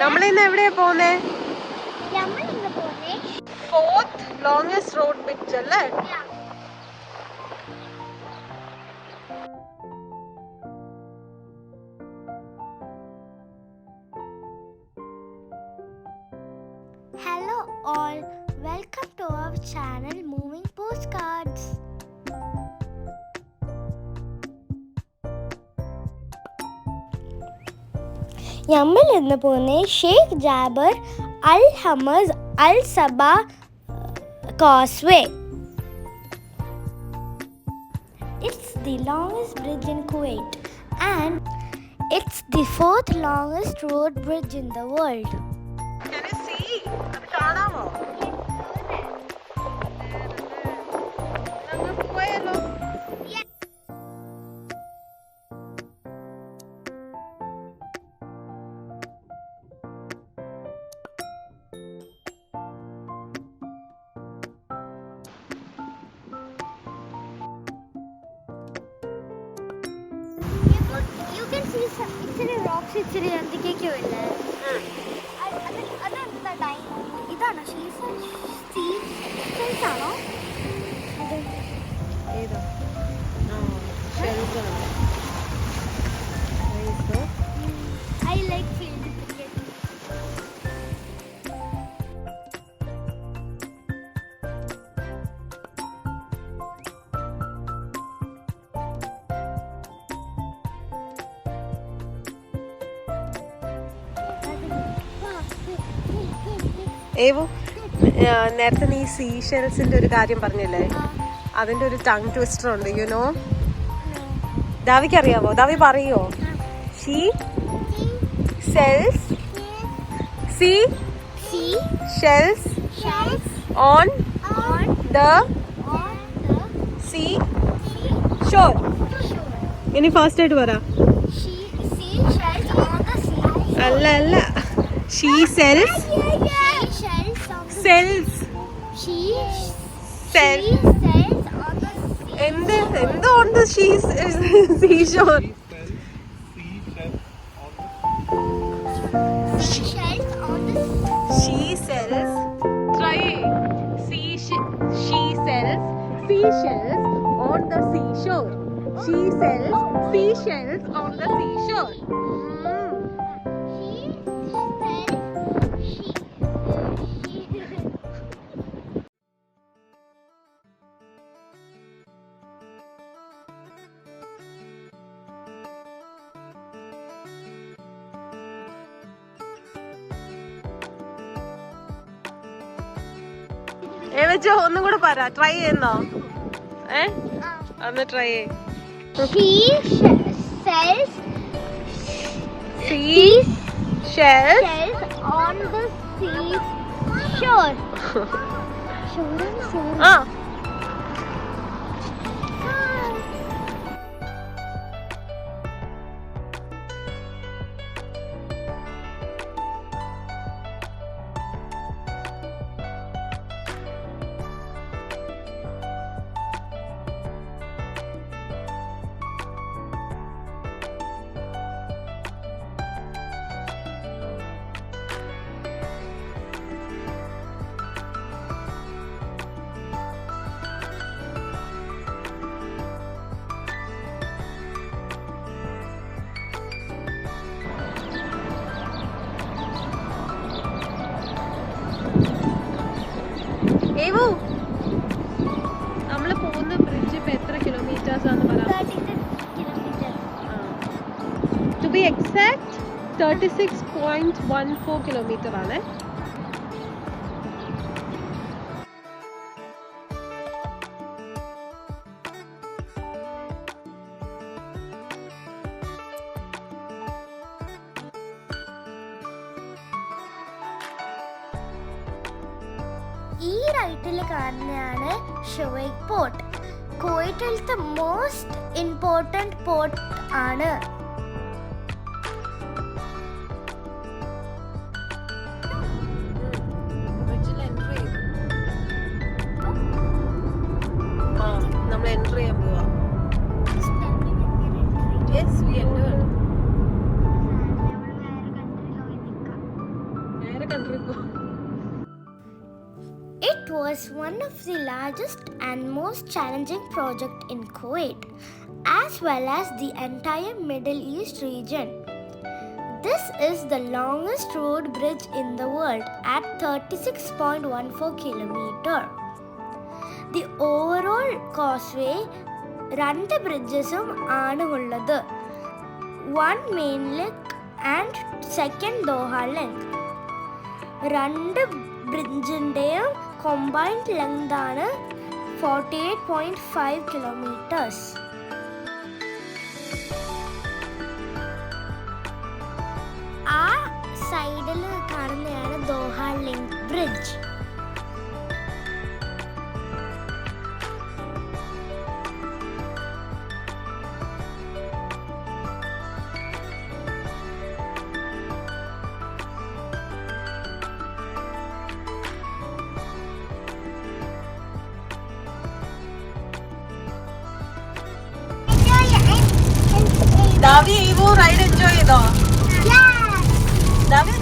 നമ്മളിന്ന് എവിടെയാ പോകുന്നേ? ഫോർത്ത് ലോങ്സ്റ്റ് റോഡ് ബ്രിഡ്ജ് അല്ലേ? Hello all, welcome to our channel Moving Postcards. നമ്മൾ ഇന്ന് പോകുന്നത് Sheikh Jaber Al Ahmad Al Sabah causeway. It's the longest bridge in Kuwait and it's the fourth longest road bridge in the world. Can you see? അത് കാണാമോ? നമുക്ക് പോയാലോ? You can see some ഇച്ചിരി rocks ഇച്ചിരി എന്തൊക്കെയൊക്കെയോ ഇല്ലേ? അതെന്താ dino? ഇതാണോ seals ആണോ? ഏതാ? ഷെൽസ് ആണ്. I like field cricket. ഏവു നേരത്തെ നീ സീ ഷെൽസിന്റെ ഒരു കാര്യം പറഞ്ഞില്ലേ? അതിന്റെ ഒരു ടങ് ട്വിസ്റ്റർ ഉണ്ട്, യുനോ. ദാവിക്ക് അറിയാവോ? ദാവി പറയോ? She sells sea shells on the sea shore. ഇനി ഫാസ്റ്റ് ആയിട്ട് പറ. അല്ല അല്ല, ഷീ സെൽസ് എന്ത് on the sea shore? She sells. Try. She sells seashells on the seashore. She sells seashells on the seashore. ഏവച്ചോ ഒന്നും കൂടെ പറ, ട്രൈ ചെയ്യുന്നോ? ഒന്ന് ട്രൈ ചെയ്. Seashells on the seashore. ആ ഏവു നമ്മള് പോകുന്ന ബ്രിഡ്ജ് ഇപ്പൊ എത്ര കിലോമീറ്റേഴ്സ് ആണെന്ന് പറയാം? ടു ബി എക്സാക്ട് 36.14 കിലോമീറ്റർ ആണ്. ഈ റൈറ്റിൽ കാണുന്നതാണ് ഷുവൈഖ് പോർട്ട്. കുവൈറ്റിലത്തെ മോസ്റ്റ് ഇമ്പോർട്ടൻറ്റ് പോർട്ട് ആണ്. നമ്മൾ എൻട്രി ചെയ്യാൻ പോവാ. Yes, we entered. country po. It was one of the largest and most challenging projects in Kuwait, as well as the entire Middle East region. This is the longest road bridge in the world at 36.14 kilometers. The overall causeway, 2 bridgesum ആണ് ഉള്ളത്. One main link and second Doha link. 2 ബ്രിഡ്ജിൻ്റെയും combined length ആണ് 48.5 kilometers. ആ സൈഡിൽ കാണുന്നതാണ് Doha link bridge. Davi, Evo ride enjoy ചെയ്തോ? Davi